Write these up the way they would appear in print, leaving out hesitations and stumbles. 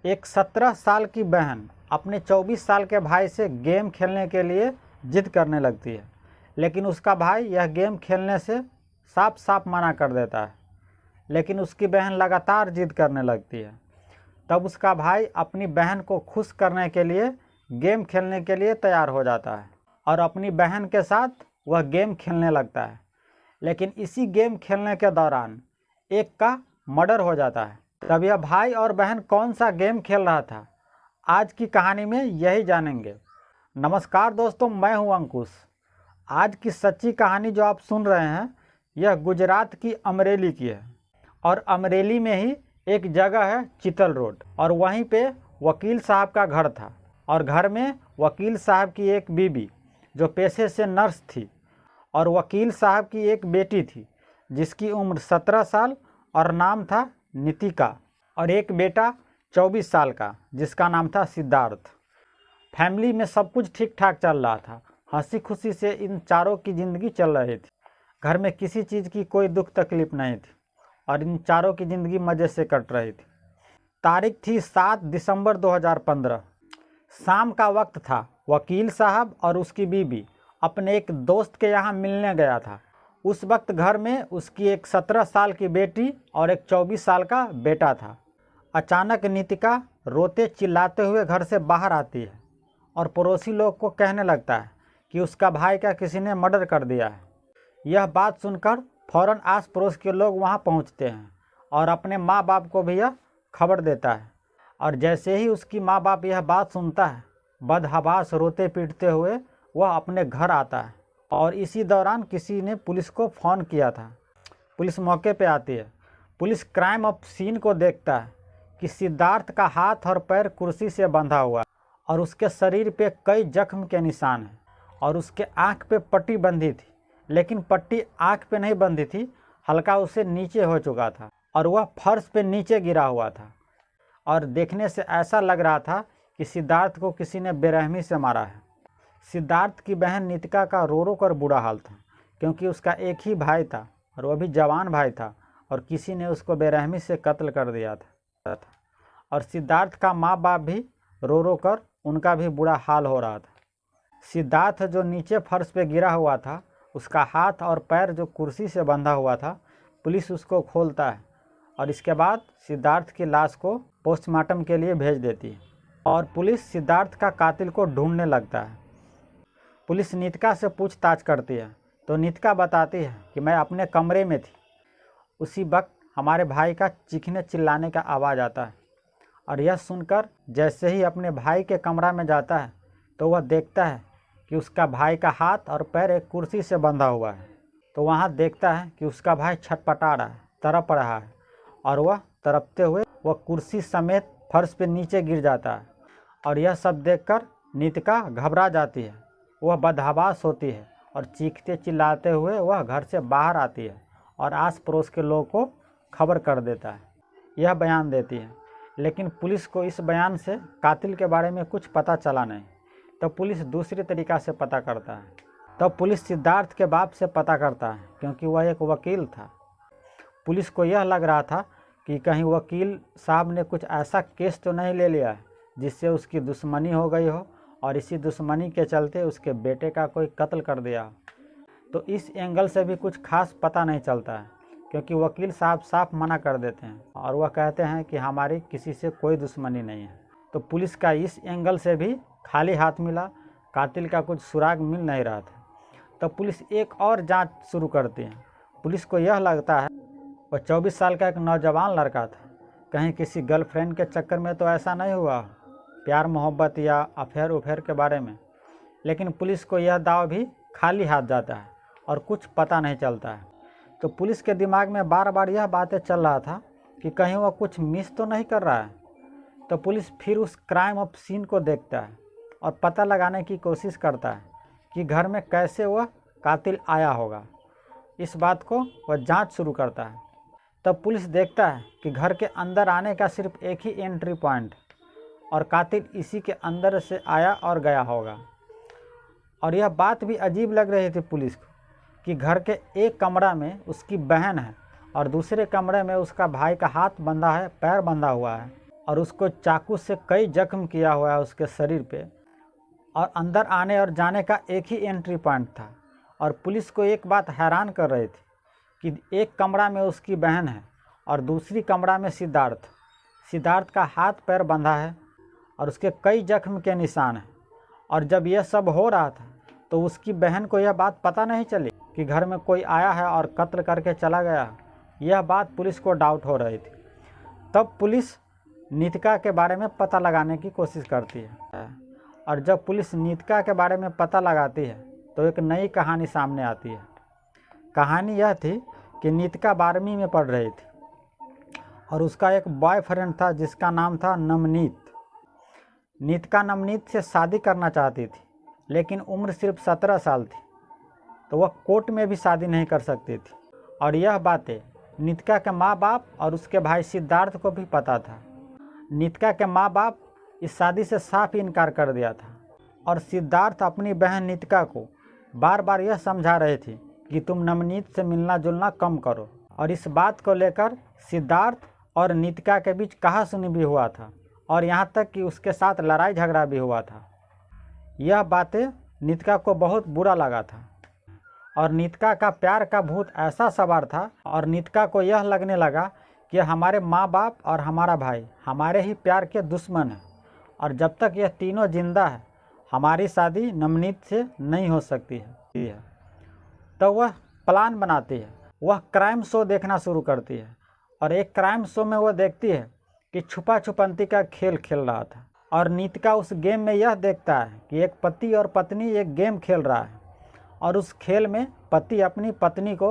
एक 17 साल की बहन अपने 24 साल के भाई से गेम खेलने के लिए जिद करने लगती है, लेकिन उसका भाई यह गेम खेलने से साफ साफ मना कर देता है। लेकिन उसकी बहन लगातार जिद करने लगती है। तब उसका भाई अपनी बहन को खुश करने के लिए गेम खेलने के लिए तैयार हो जाता है और अपनी बहन के साथ वह गेम खेलने लगता है। लेकिन इसी गेम खेलने के दौरान एक का मर्डर हो जाता है। तब यह भाई और बहन कौन सा गेम खेल रहा था, आज की कहानी में यही जानेंगे। नमस्कार दोस्तों, मैं हूं अंकुश। आज की सच्ची कहानी जो आप सुन रहे हैं यह गुजरात की अमरेली की है। और अमरेली में ही एक जगह है चितल रोड, और वहीं पे वकील साहब का घर था। और घर में वकील साहब की एक बीबी जो पेशे से नर्स थी, और वकील साहब की एक बेटी थी जिसकी उम्र 17 साल और नाम था नितिका, और एक बेटा 24 साल का जिसका नाम था सिद्धार्थ। फैमिली में सब कुछ ठीक ठाक चल रहा था, हंसी खुशी से इन चारों की ज़िंदगी चल रही थी। घर में किसी चीज़ की कोई दुख तकलीफ नहीं थी और इन चारों की ज़िंदगी मज़े से कट रही थी। तारीख थी 7 दिसंबर 2015। शाम का वक्त था। वकील साहब और उसकी बीबी अपने एक दोस्त के यहाँ मिलने गया था। उस वक्त घर में उसकी एक 17 साल की बेटी और एक 24 साल का बेटा था। अचानक नितिका रोते चिल्लाते हुए घर से बाहर आती है और पड़ोसी लोग को कहने लगता है कि उसका भाई का किसी ने मर्डर कर दिया है। यह बात सुनकर फ़ौरन आस पड़ोस के लोग वहां पहुंचते हैं और अपने माँ बाप को भी यह खबर देता है। और जैसे ही उसकी माँ बाप यह बात सुनता है, बदहवास रोते पीटते हुए वह अपने घर आता है। और इसी दौरान किसी ने पुलिस को फ़ोन किया था। पुलिस मौके पे आती है। पुलिस क्राइम ऑफ सीन को देखता है कि सिद्धार्थ का हाथ और पैर कुर्सी से बंधा हुआ है और उसके शरीर पे कई जख्म के निशान हैं, और उसके आँख पे पट्टी बंधी थी, लेकिन पट्टी आँख पे नहीं बंधी थी, हल्का उससे नीचे हो चुका था और वह फर्श पे नीचे गिरा हुआ था। और देखने से ऐसा लग रहा था कि सिद्धार्थ को किसी ने बेरहमी से मारा है। सिद्धार्थ की बहन नितिका का रो रो कर बुरा हाल था, क्योंकि उसका एक ही भाई था और वह भी जवान भाई था, और किसी ने उसको बेरहमी से कत्ल कर दिया था। और सिद्धार्थ का माँ बाप भी रो रो कर उनका भी बुरा हाल हो रहा था। सिद्धार्थ जो नीचे फर्श पे गिरा हुआ था, उसका हाथ और पैर जो कुर्सी से बंधा हुआ था, पुलिस उसको खोलता है और इसके बाद सिद्धार्थ की लाश को पोस्टमार्टम के लिए भेज देती है। और पुलिस सिद्धार्थ का कातिल को ढूंढने लगता है। पुलिस नितिका से पूछताछ करती है तो नितिका बताती है कि मैं अपने कमरे में थी। उसी वक्त हमारे भाई का चीखने चिल्लाने का आवाज़ आता है, और यह सुनकर जैसे ही अपने भाई के कमरा में जाता है तो वह देखता है कि उसका भाई का हाथ और पैर एक कुर्सी से बंधा हुआ है। तो वहाँ देखता है कि उसका भाई छटपटा रहा है, तड़प रहा है, और वह तड़पते हुए वह कुर्सी समेत फर्श पे नीचे गिर जाता है। और यह सब देखकर नितिका घबरा जाती है, वह बदहवास होती है और चीखते चिल्लाते हुए वह घर से बाहर आती है और आस पड़ोस के लोगों को खबर कर देता है, यह बयान देती है। लेकिन पुलिस को इस बयान से कातिल के बारे में कुछ पता चला नहीं। तब पुलिस दूसरे तरीक़ा से पता करता है। तब पुलिस सिद्धार्थ के बाप से पता करता है, क्योंकि वह एक वकील था। पुलिस को यह लग रहा था कि कहीं वकील साहब ने कुछ ऐसा केस तो नहीं ले लिया है जिससे उसकी दुश्मनी हो गई हो और इसी दुश्मनी के चलते उसके बेटे का कोई कत्ल कर दिया। तो इस एंगल से भी कुछ खास पता नहीं चलता है, क्योंकि वकील साहब साफ मना कर देते हैं और वह कहते हैं कि हमारी किसी से कोई दुश्मनी नहीं है। तो पुलिस का इस एंगल से भी खाली हाथ मिला, कातिल का कुछ सुराग मिल नहीं रहा था। तब पुलिस एक और जांच शुरू करती है। पुलिस को यह लगता है वह 24 साल का एक नौजवान लड़का था, कहीं किसी गर्लफ्रेंड के चक्कर में तो ऐसा नहीं हुआ, प्यार मोहब्बत या अफेयर उफेयर के बारे में। लेकिन पुलिस को यह दाव भी खाली हाथ जाता है और कुछ पता नहीं चलता है। तो पुलिस के दिमाग में बार बार यह बातें चल रहा था कि कहीं वह कुछ मिस तो नहीं कर रहा है। तो पुलिस फिर उस क्राइम ऑफ सीन को देखता है और पता लगाने की कोशिश करता है कि घर में कैसे वह कातिल आया होगा। इस बात को वह जांच शुरू करता है। तब पुलिस देखता है कि घर के अंदर आने का सिर्फ एक ही एंट्री पॉइंट, और कातिल इसी के अंदर से आया और गया होगा। और यह बात भी अजीब लग रही थी पुलिस को कि घर के एक कमरा में उसकी बहन है और दूसरे कमरे में उसका भाई का हाथ बंधा है, पैर बंधा हुआ है। और उसको चाकू से कई जख्म किया हुआ है उसके शरीर पे। और अंदर आने और जाने का एक ही एंट्री पॉइंट था। और पुलिस को एक बात हैरान कर रही थी कि एक कमरा में उसकी बहन है और दूसरी कमरा में सिद्धार्थ। सिद्धार्थ का हाथ पैर बंधा है और उसके कई जख्म के निशान हैं। और जब यह सब हो रहा था तो उसकी बहन को यह बात पता नहीं चली कि घर में कोई आया है और कत्ल करके चला गया। यह बात पुलिस को डाउट हो रही थी। तब पुलिस नीतिका के बारे में पता लगाने की कोशिश करती है। और जब पुलिस नीतिका के बारे में पता लगाती है तो एक नई कहानी सामने आती है। कहानी यह थी कि नीतिका 12वीं में पढ़ रही थी और उसका एक बॉयफ्रेंड था जिसका नाम था नवनीत। नीतिका नवनीत से शादी करना चाहती थी, लेकिन उम्र सिर्फ 17 साल थी, तो वह कोर्ट में भी शादी नहीं कर सकती थी। और यह बातें नीतिका के माँ बाप और उसके भाई सिद्धार्थ को भी पता था। नीतिका के माँ बाप इस शादी से साफ इनकार कर दिया था। और सिद्धार्थ अपनी बहन नीतिका को बार बार यह समझा रहे थे कि तुम नवनीत से मिलना जुलना कम करो। और इस बात को लेकर सिद्धार्थ और नीतिका के बीच कहासुनी भी हुआ था और यहाँ तक कि उसके साथ लड़ाई झगड़ा भी हुआ था। यह बातें नीतिका को बहुत बुरा लगा था और नीतिका का प्यार का भूत ऐसा सवार था और नीतिका को यह लगने लगा कि हमारे माँ बाप और हमारा भाई हमारे ही प्यार के दुश्मन हैं और जब तक यह तीनों जिंदा है हमारी शादी नवनीत से नहीं हो सकती है। तो वह प्लान बनाती है। वह क्राइम शो देखना शुरू करती है और एक क्राइम शो में वह देखती है कि छुपा छुपंती का खेल खेल रहा था। और नीतिका उस गेम में यह देखता है कि एक पति और पत्नी एक गेम खेल रहा है और उस खेल में पति अपनी पत्नी को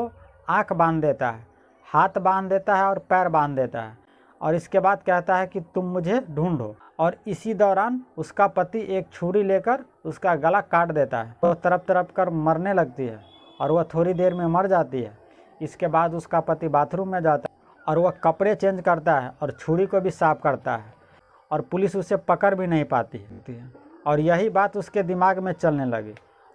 आंख बांध देता है, हाथ बांध देता है और पैर बांध देता है और इसके बाद कहता है कि तुम मुझे ढूंढो। और इसी दौरान उसका पति एक छुरी लेकर उसका गला काट देता है। वह तड़प तड़प कर मरने लगती है और वह थोड़ी देर में मर जाती है। इसके बाद उसका पति बाथरूम में जाता है और वह कपड़े चेंज करता है और छुरी को भी साफ करता है और पुलिस उसे पकड़ भी नहीं पाती है। और यही बात उसके दिमाग में चलने लगी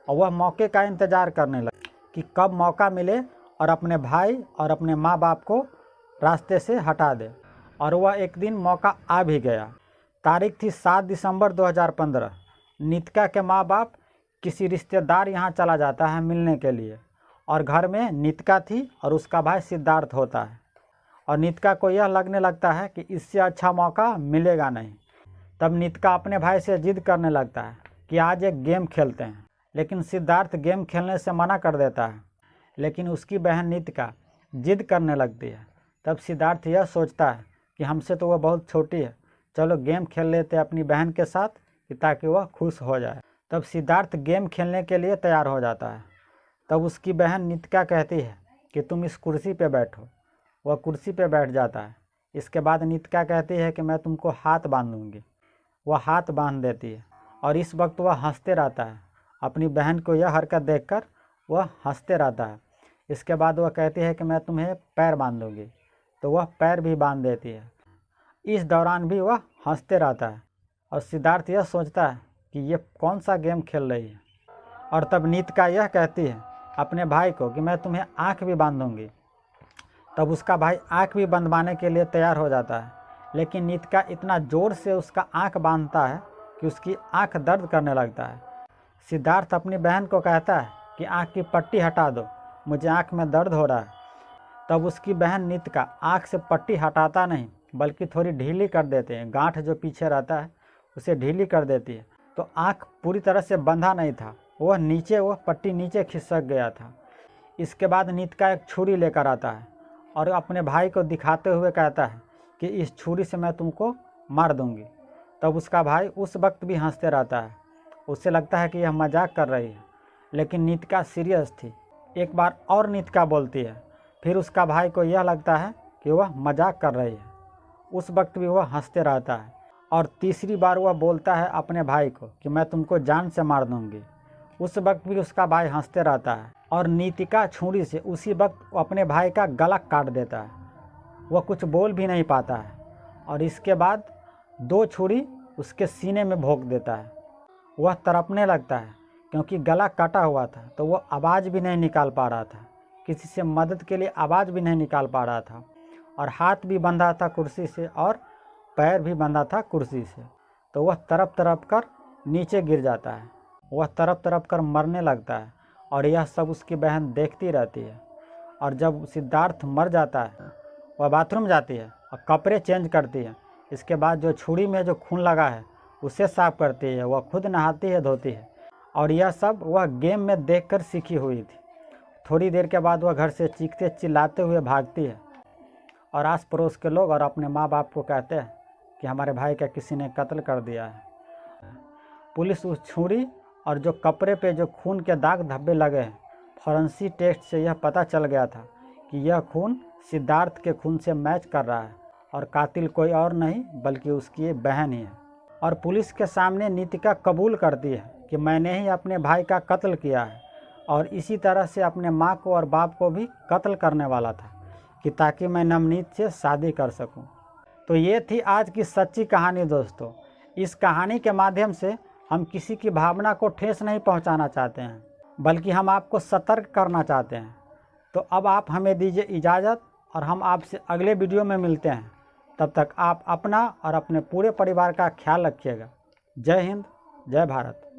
और वह मौके का इंतज़ार करने लगी कि कब मौका मिले और अपने भाई और अपने माँ बाप को रास्ते से हटा दे। और वह एक दिन मौका आ भी गया। तारीख थी 7 दिसंबर 2015। नीतिका के माँ बाप किसी रिश्तेदार यहाँ चला जाता है मिलने के लिए और घर में नीतिका थी और उसका भाई सिद्धार्थ होता है। और नीतिका को यह लगने लगता है कि इससे अच्छा मौका मिलेगा नहीं। तब नीतिका अपने भाई से जिद करने लगता है कि आज एक गेम खेलते हैं, लेकिन सिद्धार्थ गेम खेलने से मना कर देता है। लेकिन उसकी बहन नीतिका जिद करने लगती है। तब सिद्धार्थ यह सोचता है कि हमसे तो वह बहुत छोटी है, चलो गेम खेल लेते हैं अपनी बहन के साथ कि ताकि वह खुश हो जाए। तब सिद्धार्थ गेम खेलने के लिए तैयार हो जाता है। तब उसकी बहन नीतिका कहती है कि तुम इस कुर्सी पे बैठो। वह कुर्सी पे बैठ जाता है। इसके बाद नीतिका कहती है कि मैं तुमको हाथ बांधूंगी। वह हाथ बांध देती है और इस वक्त वह हंसते रहता है। अपनी बहन को यह हरकत देखकर वह हंसते रहता है। इसके बाद वह कहती है कि मैं तुम्हें पैर बांधूंगी, तो वह पैर भी बांध देती है। इस दौरान भी वह हंसते रहता है और सिद्धार्थ यह सोचता है कि ये कौन सा गेम खेल रही है। और तब नीतिका यह कहती है अपने भाई को कि मैं तुम्हें आँख भी बांधूंगी। तब उसका भाई आँख भी बंधवाने के लिए तैयार हो जाता है, लेकिन नीतिका इतना ज़ोर से उसका आँख बांधता है कि उसकी आँख दर्द करने लगता है। सिद्धार्थ अपनी बहन को कहता है कि आँख की पट्टी हटा दो, मुझे आँख में दर्द हो रहा है। तब उसकी बहन नीतिका आँख से पट्टी हटाता नहीं बल्कि थोड़ी ढीली कर देते हैं। गांठ जो पीछे रहता है उसे ढीली कर देती है। तो आँख पूरी तरह से बंधा नहीं था, वह पट्टी नीचे खिसक गया था। इसके बाद नीतिका एक छुरी लेकर आता है और अपने भाई को दिखाते हुए कहता है कि इस छुरी से मैं तुमको मार दूंगी। तब उसका भाई उस वक्त भी हंसते रहता है। उसे लगता है कि यह मजाक कर रही है, लेकिन नीतिका सीरियस थी। एक बार और नीतिका बोलती है, फिर उसका भाई को यह लगता है कि वह मजाक कर रही है। उस वक्त भी वह हंसते रहता है और तीसरी बार वह बोलता है अपने भाई को कि मैं तुमको जान से मार दूंगी। उस वक्त भी उसका भाई हंसते रहता है और नीतिका छुरी से उसी वक्त अपने भाई का गला काट देता है। वह कुछ बोल भी नहीं पाता है और इसके बाद 2 छुरी उसके सीने में भोंक देता है। वह तड़पने लगता है क्योंकि गला कटा हुआ था, तो वह आवाज़ भी नहीं निकाल पा रहा था, किसी से मदद के लिए आवाज़ भी नहीं निकाल पा रहा था और हाथ भी बंधा था कुर्सी से और पैर भी बंधा था कुर्सी से, तो वह तड़प तड़प कर नीचे गिर जाता है। वह तड़प तड़प कर मरने लगता है और यह सब उसकी बहन देखती रहती है। और जब सिद्धार्थ मर जाता है, वह बाथरूम जाती है और कपड़े चेंज करती है। इसके बाद जो छुरी में जो खून लगा है उसे साफ करती है। वह खुद नहाती है, धोती है, और यह सब वह गेम में देखकर सीखी हुई थी। थोड़ी देर के बाद वह घर से चीखते चिल्लाते हुए भागती है और आस पड़ोस के लोग और अपने माँ बाप को कहते हैं कि हमारे भाई का किसी ने कत्ल कर दिया है। पुलिस उस छुरी और जो कपड़े पे जो खून के दाग धब्बे लगे हैं, फॉरेंसिक टेस्ट से यह पता चल गया था कि यह खून सिद्धार्थ के खून से मैच कर रहा है और कातिल कोई और नहीं बल्कि उसकी ये बहन ही है। और पुलिस के सामने नितिका कबूल करती है कि मैंने ही अपने भाई का कत्ल किया है और इसी तरह से अपने माँ को और बाप को भी कत्ल करने वाला था कि ताकि मैं नवनीत से शादी कर सकूं। तो ये थी आज की सच्ची कहानी दोस्तों। इस कहानी के माध्यम से हम किसी की भावना को ठेस नहीं पहुंचाना चाहते हैं, बल्कि हम आपको सतर्क करना चाहते हैं। तो अब आप हमें दीजिए इजाज़त और हम आपसे अगले वीडियो में मिलते हैं। तब तक आप अपना और अपने पूरे परिवार का ख्याल रखिएगा। जय हिंद, जय भारत।